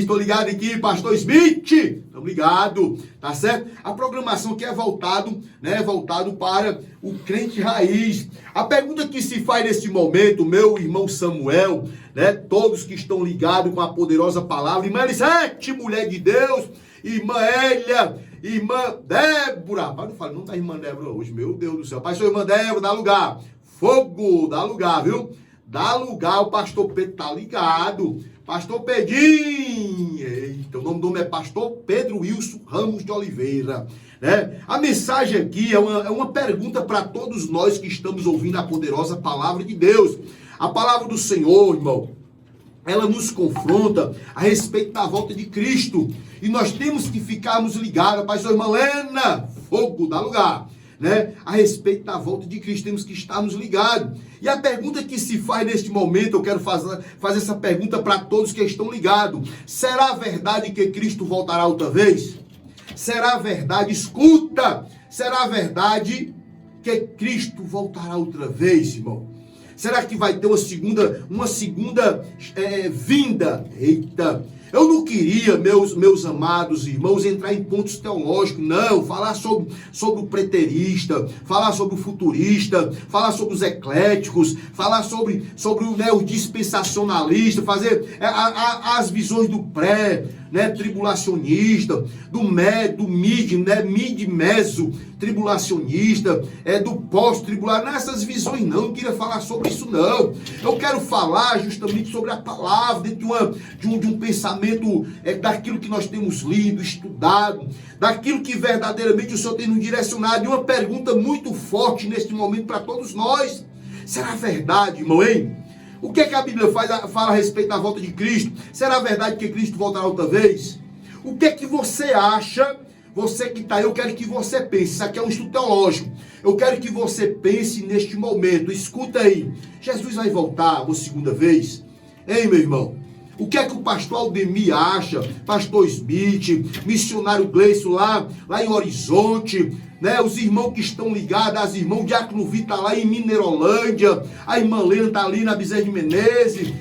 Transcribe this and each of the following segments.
Estou ligado aqui, Pastor Smith. Estamos ligados, tá certo? A programação aqui é voltado para o crente raiz. A pergunta que se faz nesse momento, meu irmão Samuel, todos que estão ligados com a poderosa palavra, irmã Elisete, mulher de Deus, irmã Hélia, irmã Débora. Pai, não fala não da irmã Débora hoje, meu Deus do céu. Pai, sua irmã Débora, dá lugar. Fogo, dá lugar, viu? Dá lugar, o pastor Pedro tá ligado. Pastor Pedrinho. Eita, o nome do homem é Pastor Pedro Wilson Ramos de Oliveira. A mensagem aqui é uma pergunta para todos nós que estamos ouvindo a poderosa palavra de Deus. A palavra do Senhor, irmão, ela nos confronta a respeito da volta de Cristo. E nós temos que ficarmos ligados. Pai, sua irmã Lena, fogo, dá lugar. A respeito da volta de Cristo, temos que estarmos ligados. E a pergunta que se faz neste momento, eu quero fazer essa pergunta para todos que estão ligados. Será verdade que Cristo voltará outra vez? Será verdade, escuta, será verdade que Cristo voltará outra vez, irmão? Será que vai ter uma segunda vinda? Eita! Eu não queria, meus amados irmãos, entrar em pontos teológicos, não, falar sobre o preterista, falar sobre o futurista, falar sobre os ecléticos, falar sobre o dispensacionalista, fazer as visões do tribulacionista, do mid-meso tribulacionista, do pós-tribulacionista, nessas visões não queria falar sobre isso não. Eu quero falar justamente sobre a palavra, dentro de um pensamento daquilo que nós temos lido, estudado, daquilo que verdadeiramente o Senhor tem nos direcionado, e uma pergunta muito forte neste momento para todos nós. Será verdade, irmão, hein? O que é que a Bíblia fala a respeito da volta de Cristo? Será verdade que Cristo voltará outra vez? O que é que você acha? Você que está aí, eu quero que você pense. Isso aqui é um estudo teológico. Eu quero que você pense neste momento. Escuta aí. Jesus vai voltar uma segunda vez? Hein, meu irmão? O que é que o pastor Aldemir acha? Pastor Smith, missionário Gleison lá em Horizonte, os irmãos que estão ligados, as irmãs, o Diácono Vitor tá lá em Mineirolândia, a irmã Lena está ali na Bezerra de Menezes,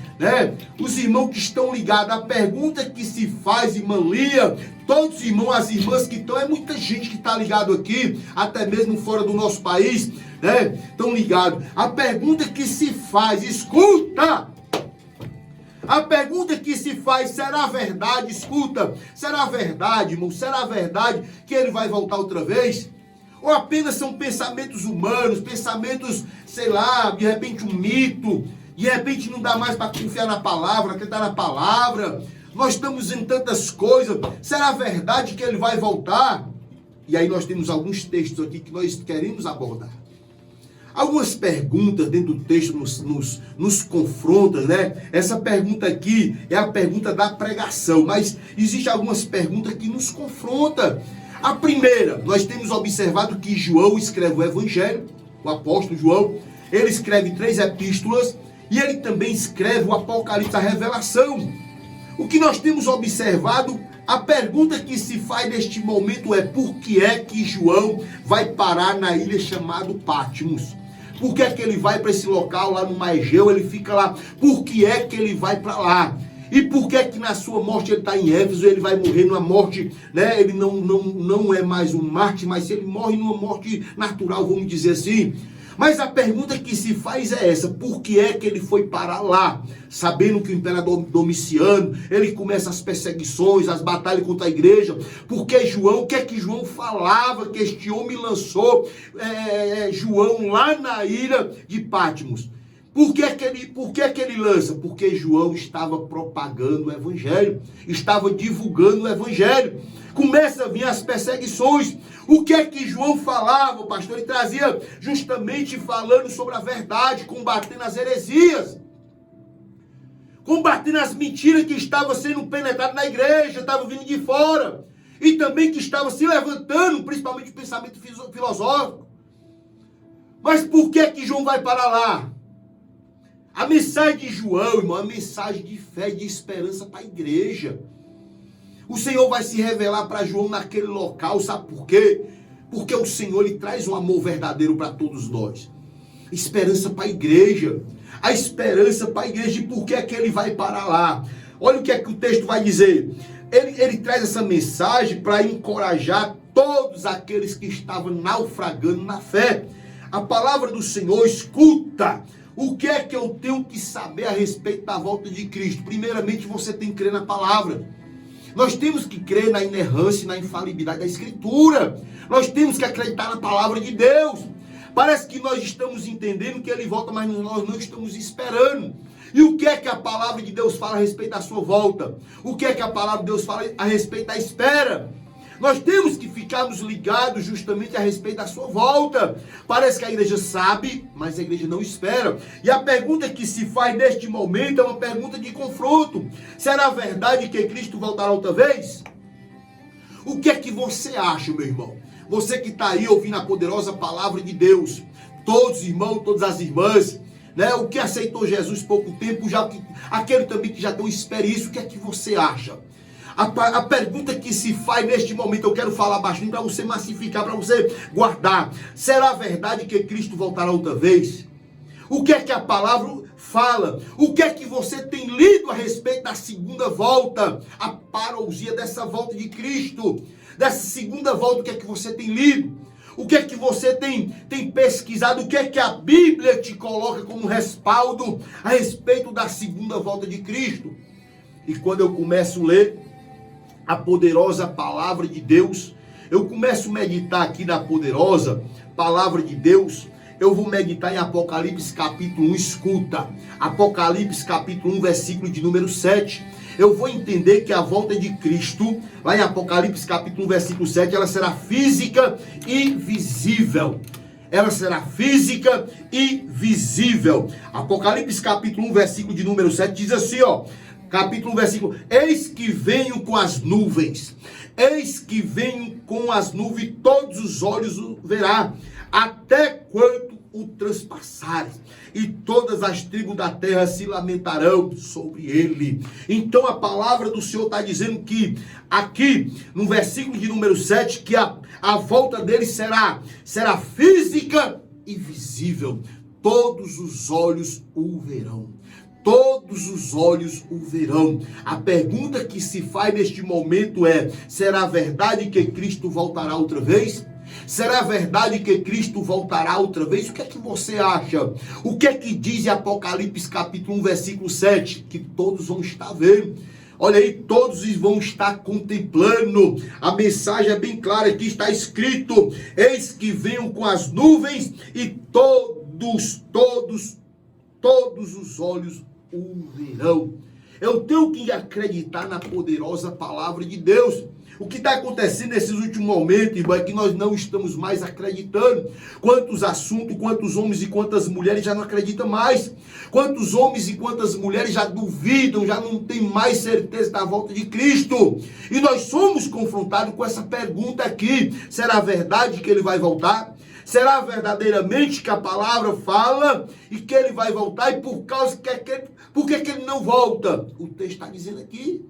os irmãos que estão ligados. A pergunta que se faz, irmã Lia, todos os irmãos, as irmãs que estão, é muita gente que está ligado aqui, até mesmo fora do nosso país, estão ligados. A pergunta que se faz, escuta! A pergunta que se faz, será verdade? Escuta, será verdade, irmão? Será verdade que ele vai voltar outra vez? Ou apenas são pensamentos humanos, pensamentos, sei lá, de repente um mito, de repente não dá mais para confiar na palavra, acreditar na palavra. Nós estamos em tantas coisas. Será verdade que ele vai voltar? E aí nós temos alguns textos aqui que nós queremos abordar. Algumas perguntas dentro do texto nos confrontam, Essa pergunta aqui é a pergunta da pregação, mas existem algumas perguntas que nos confrontam. A primeira, nós temos observado que João escreve o Evangelho, o apóstolo João, ele escreve 3 epístolas e ele também escreve o Apocalipse, a Revelação. O que nós temos observado, a pergunta que se faz neste momento é: por que é que João vai parar na ilha chamada Patmos? Por que é que ele vai para esse local lá no Mar Egeu, ele fica lá? Por que é que ele vai para lá? E por que é que na sua morte ele está em Éfeso, ele vai morrer numa morte, ele não é mais um mártir, mas ele morre numa morte natural, vamos dizer assim. Mas a pergunta que se faz é essa: por que é que ele foi parar lá? Sabendo que o imperador Domiciano, ele começa as perseguições, as batalhas contra a igreja. Porque João, o que é que João falava que este homem lançou João lá na ilha de Patmos? Por que é que ele lança? Porque João estava propagando o Evangelho, estava divulgando o Evangelho. Começa a vir as perseguições. O que é que João falava, pastor? Ele trazia justamente falando sobre a verdade, combatendo as heresias, combatendo as mentiras que estavam sendo penetradas na igreja, estavam vindo de fora, e também que estavam se levantando, principalmente o pensamento filosófico. Mas por que é que João vai para lá? A mensagem de João, irmão, é uma mensagem de fé e de esperança para a igreja. O Senhor vai se revelar para João naquele local, sabe por quê? Porque o Senhor, ele traz um amor verdadeiro para todos nós. Esperança para a igreja. A esperança para a igreja. E por que é que ele vai para lá? olha o que é que o texto vai dizer. Ele traz essa mensagem para encorajar todos aqueles que estavam naufragando na fé. A palavra do Senhor, escuta. O que é que eu tenho que saber a respeito da volta de Cristo? Primeiramente, você tem que crer na palavra. Nós temos que crer na inerrância e na infalibilidade da Escritura. Nós temos que acreditar na palavra de Deus. Parece que nós estamos entendendo que ele volta, mas nós não estamos esperando. E o que é que a palavra de Deus fala a respeito da sua volta? O que é que a palavra de Deus fala a respeito da espera? Nós temos que ficarmos ligados justamente a respeito da sua volta. Parece que a igreja sabe, mas a igreja não espera. E a pergunta que se faz neste momento é uma pergunta de confronto. Será verdade que Cristo voltará outra vez? O que é que você acha, meu irmão? Você que está aí ouvindo a poderosa palavra de Deus, todos os irmãos, todas as irmãs, né? O que aceitou Jesus pouco tempo, aquele também que já tem experiência, o que é que você acha? A pergunta que se faz neste momento, eu quero falar baixinho para você massificar, para você guardar. Será verdade que Cristo voltará outra vez? O que é que a palavra fala? O que é que você tem lido a respeito da segunda volta? A parousia dessa volta de Cristo. Dessa segunda volta, o que é que você tem lido? O que é que você tem pesquisado? O que é que a Bíblia te coloca como respaldo a respeito da segunda volta de Cristo? E quando eu começo a ler a poderosa palavra de Deus, eu começo a meditar aqui na poderosa palavra de Deus, eu vou meditar em Apocalipse capítulo 1, escuta, Apocalipse capítulo 1, versículo de número 7, eu vou entender que a volta de Cristo, lá em Apocalipse capítulo 1, versículo 7, ela será física e visível. Ela será física e visível. Apocalipse capítulo 1, versículo de número 7, diz assim, ó, capítulo 1, versículo, eis que venho com as nuvens, eis que venho com as nuvens, todos os olhos o verá, até quanto o transpassares, e todas as tribos da terra se lamentarão sobre ele. Então a palavra do Senhor está dizendo que aqui no versículo de número 7, que a volta dele será física e visível, todos os olhos o verão. Todos os olhos o verão. A pergunta que se faz neste momento é: será verdade que Cristo voltará outra vez? Será verdade que Cristo voltará outra vez? O que é que você acha? O que é que diz em Apocalipse capítulo 1, versículo 7? Que todos vão estar vendo. Olha aí, todos vão estar contemplando. A mensagem é bem clara, aqui está escrito: eis que venho com as nuvens e todos os olhos o verão. Eu tenho que acreditar na poderosa palavra de Deus. O que está acontecendo nesses últimos momentos, irmão, é que nós não estamos mais acreditando. Quantos assuntos, quantos homens e quantas mulheres já não acreditam mais. Quantos homens e quantas mulheres já duvidam, já não tem mais certeza da volta de Cristo. E nós somos confrontados com essa pergunta aqui: será verdade que ele vai voltar? Será verdadeiramente que a palavra fala e que ele vai voltar? E por que ele não volta? O texto está dizendo aqui.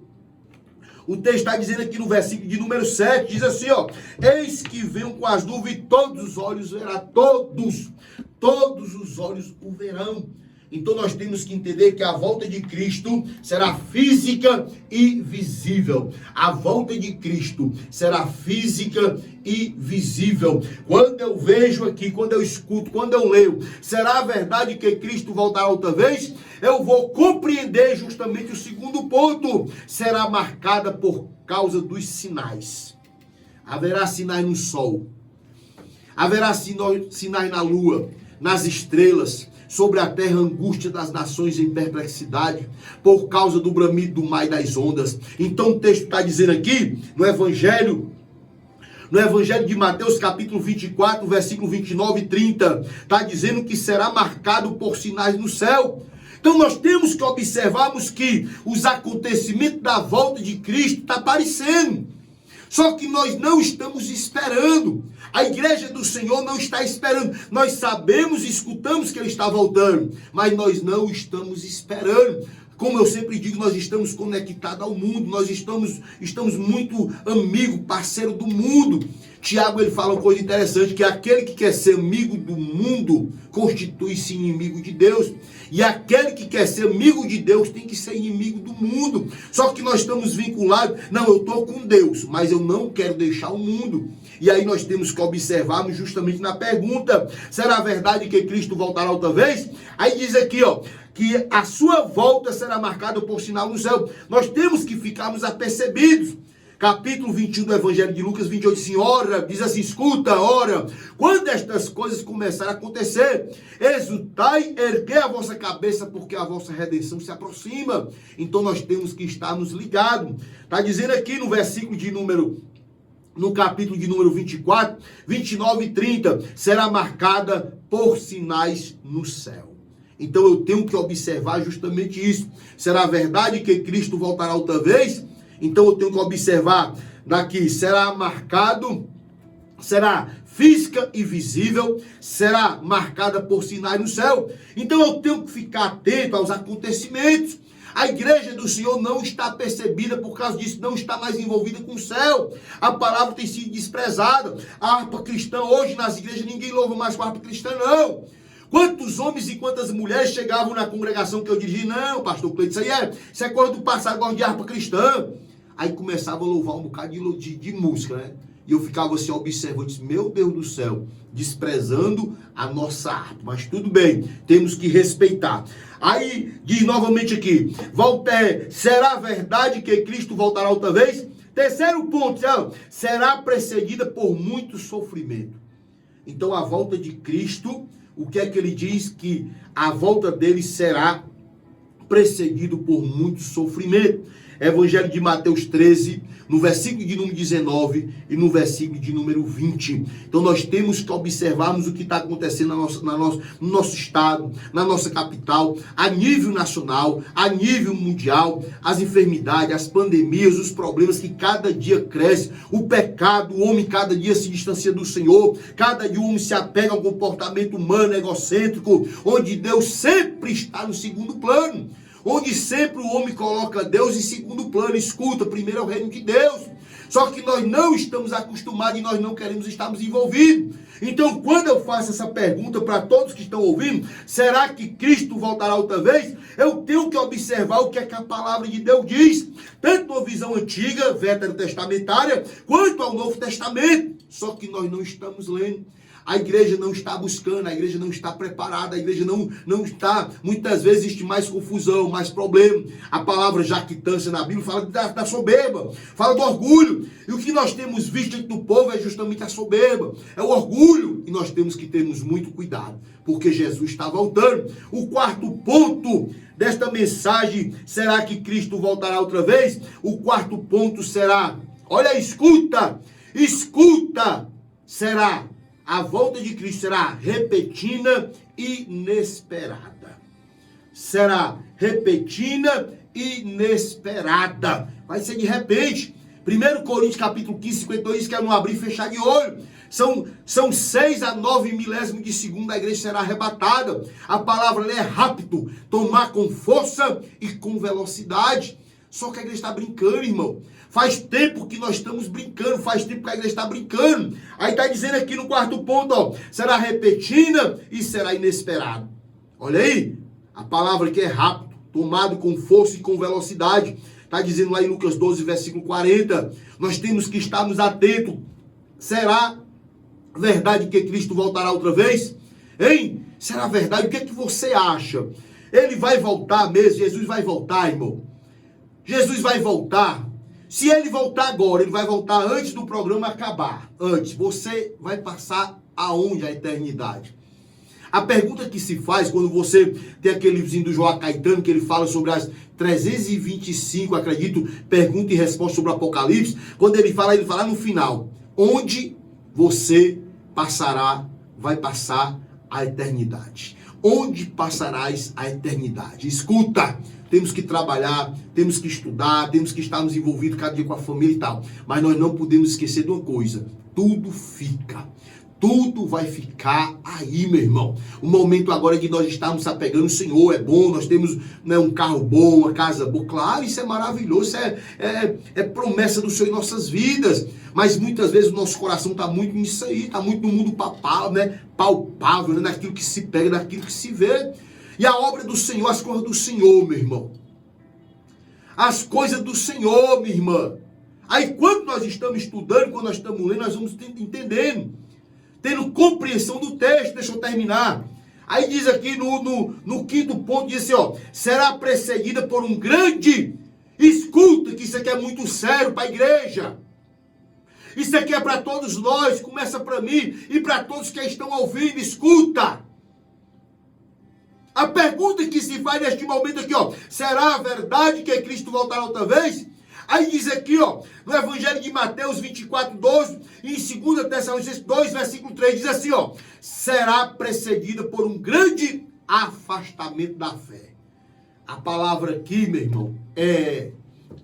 O texto está dizendo aqui no versículo de número 7, diz assim, ó: eis que venho com as nuvens e todos os olhos verão, todos os olhos o verão. Então nós temos que entender que a volta de Cristo será física e visível. A volta de Cristo será física e visível. Quando eu vejo aqui, quando eu escuto, quando eu leio, será verdade que Cristo voltará outra vez? Eu vou compreender justamente o segundo ponto. Será marcada por causa dos sinais. Haverá sinais no sol. Haverá sinais na lua, nas estrelas. Sobre a terra, angústia das nações em perplexidade, por causa do bramido do mar e das ondas. Então o texto está dizendo aqui, no Evangelho de Mateus, capítulo 24, versículo 29 e 30, está dizendo que será marcado por sinais no céu. Então nós temos que observarmos que os acontecimentos da volta de Cristo estão aparecendo. Só que nós não estamos esperando. A igreja do Senhor não está esperando. Nós sabemos e escutamos que Ele está voltando, mas nós não estamos esperando. Como eu sempre digo, nós estamos conectados ao mundo, nós estamos muito amigo, parceiro do mundo. Tiago, ele fala uma coisa interessante, que aquele que quer ser amigo do mundo constitui-se inimigo de Deus. E aquele que quer ser amigo de Deus tem que ser inimigo do mundo. Só que nós estamos vinculados, não, eu estou com Deus, mas eu não quero deixar o mundo. E aí nós temos que observarmos justamente na pergunta, será verdade que Cristo voltará outra vez? Aí diz aqui, ó, que a sua volta será marcada por sinal no céu. Nós temos que ficarmos apercebidos. Capítulo 21 do Evangelho de Lucas, 28, assim, ora, diz assim, escuta, ora, quando estas coisas começarem a acontecer, exultai, erguei a vossa cabeça, porque a vossa redenção se aproxima. Então nós temos que estarmos ligados. Está dizendo aqui no versículo de no capítulo de número 24, 29 e 30, será marcada por sinais no céu. Então eu tenho que observar justamente isso. Será verdade que Cristo voltará outra vez? Então eu tenho que observar daqui, será marcado, será física e visível, será marcada por sinais no céu. Então eu tenho que ficar atento aos acontecimentos. A igreja do Senhor não está percebida, por causa disso, não está mais envolvida com o céu. A palavra tem sido desprezada. A harpa cristã, hoje nas igrejas, ninguém louva mais com a harpa cristã, não. Quantos homens e quantas mulheres chegavam na congregação que eu dirigi? Não, pastor Cleiton, isso é coisa do passado, igual de harpa cristã. Aí começava a louvar um bocado de música, né? E eu ficava assim, observando, disse, meu Deus do céu, desprezando a nossa arte. Mas tudo bem, temos que respeitar. Aí, diz novamente aqui, será verdade que Cristo voltará outra vez? Terceiro ponto, será precedida por muito sofrimento. Então, a volta de Cristo, o que é que ele diz? Que a volta dele será precedido por muito sofrimento. Evangelho de Mateus 13, no versículo de número 19 e no versículo de número 20. Então nós temos que observarmos o que está acontecendo no nosso estado, na nossa capital, a nível nacional, a nível mundial, as enfermidades, as pandemias, os problemas que cada dia crescem, o pecado, o homem cada dia se distancia do Senhor, cada dia o homem se apega ao comportamento humano, egocêntrico, onde Deus sempre está no segundo plano. Onde sempre o homem coloca Deus em segundo plano. Escuta, primeiro é o reino de Deus. Só que nós não estamos acostumados e nós não queremos estarmos envolvidos. Então, quando eu faço essa pergunta para todos que estão ouvindo, será que Cristo voltará outra vez? Eu tenho que observar o que é que a palavra de Deus diz. Tanto a visão antiga, veterotestamentária, quanto ao Novo Testamento. Só que nós não estamos lendo. A igreja não está buscando, a igreja não está preparada, a igreja não está, muitas vezes existe mais confusão, mais problema. A palavra jactância na Bíblia fala da soberba, fala do orgulho. E o que nós temos visto entre o povo é justamente a soberba, é o orgulho. E nós temos que termos muito cuidado, porque Jesus está voltando. O quarto ponto desta mensagem, será que Cristo voltará outra vez? O quarto ponto será, olha, escuta, será... A volta de Cristo será repentina e inesperada. Será repentina e inesperada. Vai ser de repente. 1 Coríntios capítulo 15, 52, que é no abrir e fechar de olho. São 6 a 9 milésimos de segundo, a igreja será arrebatada. A palavra é rápido, tomar com força e com velocidade. Só que a igreja está brincando, irmão. Faz tempo que nós estamos brincando, faz tempo que a igreja está brincando. Aí está dizendo aqui no quarto ponto, ó, será repentina e será inesperado. Olha aí, a palavra que é rápido, tomado com força e com velocidade. Está dizendo lá em Lucas 12, versículo 40. Nós temos que estarmos atentos. Será verdade que Cristo voltará outra vez? Hein? Será verdade? O que é que você acha? Ele vai voltar mesmo? Jesus vai voltar, irmão? Jesus vai voltar. Se ele voltar agora, ele vai voltar antes do programa acabar. Antes. Você vai passar aonde a eternidade? A pergunta que se faz quando você tem aquele livrozinho do João Caetano, que ele fala sobre as 325, acredito, pergunta e resposta sobre o Apocalipse. Quando ele fala no final, onde você vai passar a eternidade. Onde passarás a eternidade? Escuta, temos que trabalhar, temos que estudar, temos que estarmos envolvidos cada dia com a família e tal. Mas nós não podemos esquecer de uma coisa, tudo fica. tudo vai ficar aí, meu irmão. O momento agora é que nós estamos apegando o Senhor, é bom, nós temos, né, um carro bom, uma casa boa, claro, isso é maravilhoso, isso é promessa do Senhor em nossas vidas, mas muitas vezes o nosso coração está muito nisso aí, está muito no mundo palpável, né, naquilo que se pega, naquilo que se vê, e a obra do Senhor, as coisas do Senhor, meu irmão, as coisas do Senhor, minha irmã. Aí quando nós estamos estudando, quando nós estamos lendo, nós vamos entendendo, tendo compreensão do texto. Deixa eu terminar. Aí diz aqui no quinto ponto, diz assim, ó, será precedida por um grande, escuta, que isso aqui é muito sério para a igreja. Isso aqui é para todos nós, começa para mim e para todos que estão ouvindo, escuta. A pergunta que se faz neste momento aqui, ó, será verdade que Cristo voltará outra vez? Aí diz aqui, ó, no Evangelho de Mateus 24:12, e em 2 Tessalonicenses 2, versículo 3, diz assim, ó, será precedida por um grande afastamento da fé. A palavra aqui, meu irmão, é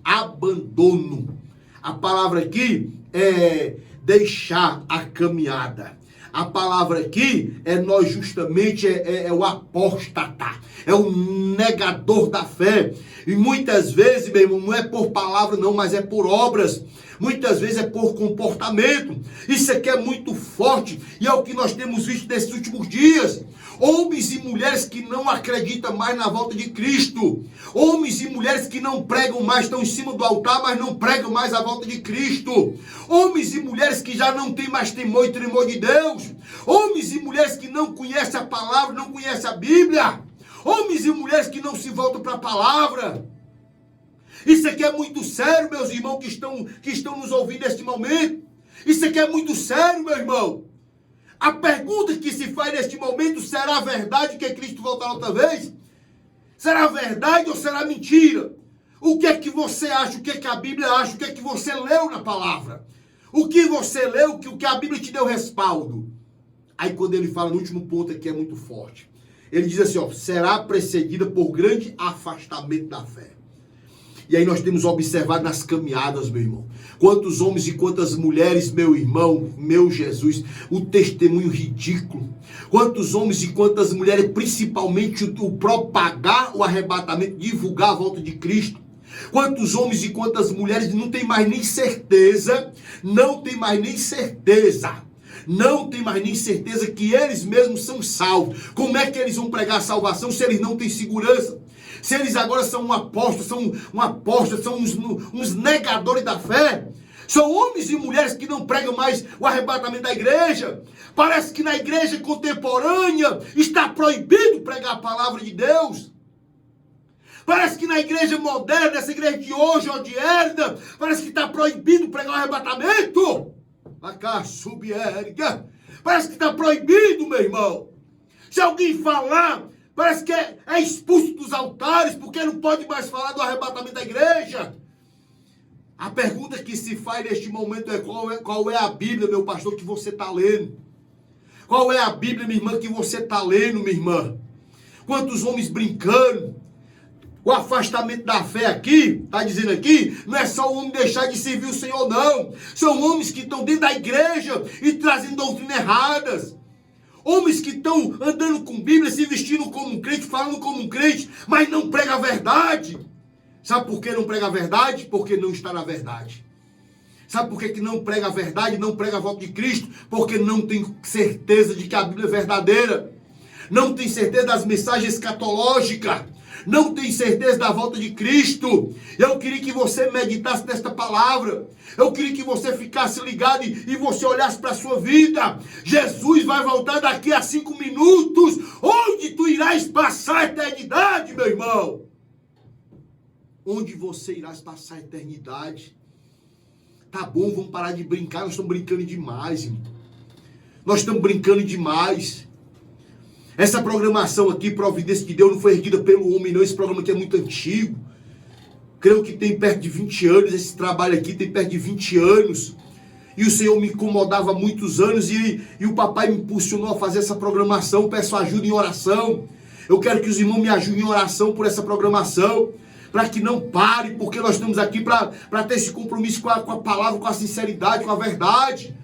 abandono. A palavra aqui é deixar a caminhada. A palavra aqui é nós justamente, é o apóstata, é o negador da fé. E muitas vezes, meu irmão, não é por palavra não, mas é por obras. Muitas vezes é por comportamento. Isso aqui é muito forte e é o que nós temos visto nesses últimos dias. Homens e mulheres que não acreditam mais na volta de Cristo. Homens e mulheres que não pregam mais, estão em cima do altar, mas não pregam mais a volta de Cristo. Homens e mulheres que já não têm mais temor e tremor de Deus. Homens e mulheres que não conhecem a palavra, não conhecem a Bíblia. Homens e mulheres que não se voltam para a palavra. Isso aqui é muito sério, meus irmãos que estão nos ouvindo neste momento. Isso aqui é muito sério, meu irmão. A pergunta que se faz neste momento, será verdade que Cristo voltará outra vez? Será verdade ou será mentira? O que é que você acha? O que é que a Bíblia acha? O que é que você leu na palavra? O que você leu, o que a Bíblia te deu respaldo? Aí quando ele fala no último ponto aqui é muito forte. Ele diz assim, ó, será precedida por grande afastamento da fé. E aí nós temos observado nas caminhadas, meu irmão, quantos homens e quantas mulheres, meu irmão, meu Jesus, o testemunho ridículo. Quantos homens e quantas mulheres, principalmente o propagar o arrebatamento, divulgar a volta de Cristo. Quantos homens e quantas mulheres não tem mais nem certeza, não tem mais nem certeza que eles mesmos são salvos. Como é que eles vão pregar a salvação se eles não têm segurança? Se eles agora são um apóstolo, são uns negadores da fé. São homens e mulheres que não pregam mais o arrebatamento da igreja. Parece que na igreja contemporânea está proibido pregar a palavra de Deus. Parece que na igreja moderna, essa igreja de hoje, odierna, parece que está proibido pregar o arrebatamento. Parece que está proibido, meu irmão. Se alguém falar, parece que é expulso dos altares, porque não pode mais falar do arrebatamento da igreja. A pergunta que se faz neste momento é qual é a Bíblia, meu pastor, que você está lendo? Qual é a Bíblia, minha irmã, que você está lendo, minha irmã? Quantos homens brincando? O afastamento da fé aqui, está dizendo aqui, não é só o homem deixar de servir o Senhor, não. São homens que estão dentro da igreja e trazendo doutrinas erradas. Homens que estão andando com Bíblia, se vestindo como um crente, falando como um crente, mas não prega a verdade. Sabe por que não prega a verdade? Porque não está na verdade. Sabe por que não prega a verdade, não prega a volta de Cristo? Porque não tem certeza de que a Bíblia é verdadeira. Não tem certeza das mensagens escatológicas. Não tem certeza da volta de Cristo. Eu queria que você meditasse nesta palavra. Eu queria que você ficasse ligado e você olhasse para a sua vida. Jesus vai voltar daqui a 5 minutos. Onde tu irás passar a eternidade, meu irmão? Onde você irás passar a eternidade? Tá bom, vamos parar de brincar. Nós estamos brincando demais, irmão. Nós estamos brincando demais. Essa programação aqui, Providência de Deus, não foi erguida pelo homem, não. Esse programa aqui é muito antigo. Creio que tem perto de 20 anos. Esse trabalho aqui tem perto de 20 anos. E o Senhor me incomodava há muitos anos. E o papai me impulsionou a fazer essa programação. Peço ajuda em oração. Eu quero que os irmãos me ajudem em oração por essa programação. Para que não pare, porque nós estamos aqui para ter esse compromisso com a palavra, com a sinceridade, com a verdade.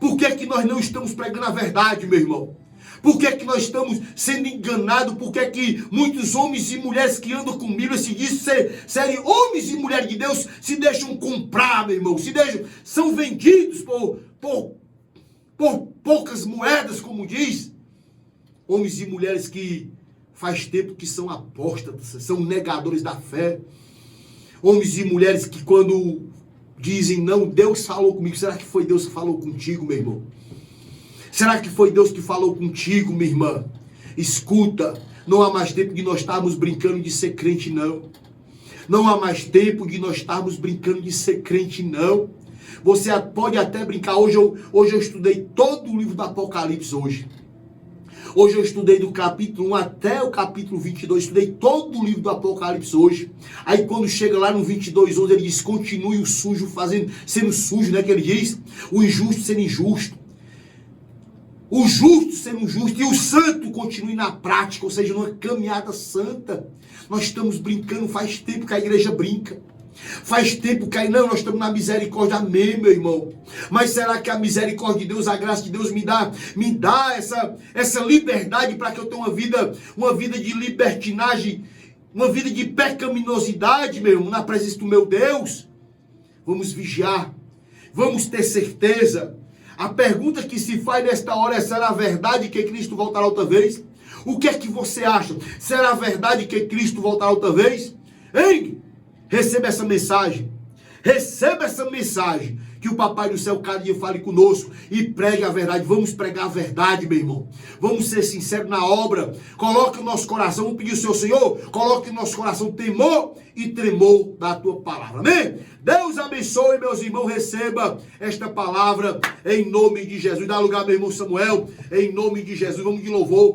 Por que é que nós não estamos pregando a verdade, meu irmão? Por que é que nós estamos sendo enganados? Por que é que muitos homens e mulheres que andam com Bíblia se dizem serem homens e mulheres de Deus se deixam comprar, meu irmão? São vendidos por poucas moedas, como diz. Homens e mulheres que faz tempo que são apóstatas, são negadores da fé. Homens e mulheres que quando dizem, não, Deus falou comigo. Será que foi Deus que falou contigo, meu irmão? Será que foi Deus que falou contigo, minha irmã? Escuta, não há mais tempo de nós estarmos brincando de ser crente, não. Não há mais tempo de nós estarmos brincando de ser crente, não. Você pode até brincar. Hoje eu estudei todo o livro do Apocalipse hoje. Hoje eu estudei do capítulo 1 até o capítulo 22, estudei todo o livro do Apocalipse hoje. Aí quando chega lá no 22:11, ele diz, continue o sujo sendo sujo, né, que ele diz, o injusto sendo injusto, o justo sendo justo e o santo continue na prática, ou seja, numa caminhada santa. Nós estamos brincando, faz tempo que a igreja brinca. Faz tempo que nós estamos na misericórdia, amém, meu irmão. Mas será que a misericórdia de Deus, a graça de Deus me dá essa liberdade para que eu tenha uma vida de libertinagem, uma vida de pecaminosidade, meu irmão, na presença do meu Deus? Vamos vigiar, vamos ter certeza. A pergunta que se faz nesta hora é, será verdade que Cristo voltará outra vez? O que é que você acha? Será verdade que Cristo voltará outra vez? Hein? Receba essa mensagem. Receba essa mensagem. Que o Papai do Céu cada dia fale conosco e pregue a verdade. Vamos pregar a verdade, meu irmão. Vamos ser sinceros na obra. Coloque o nosso coração, vamos pedir ao Senhor, coloque no nosso coração temor e tremor da tua palavra. Amém? Deus abençoe, meus irmãos. Receba esta palavra em nome de Jesus. Dá lugar, meu irmão Samuel, em nome de Jesus. Vamos de louvor.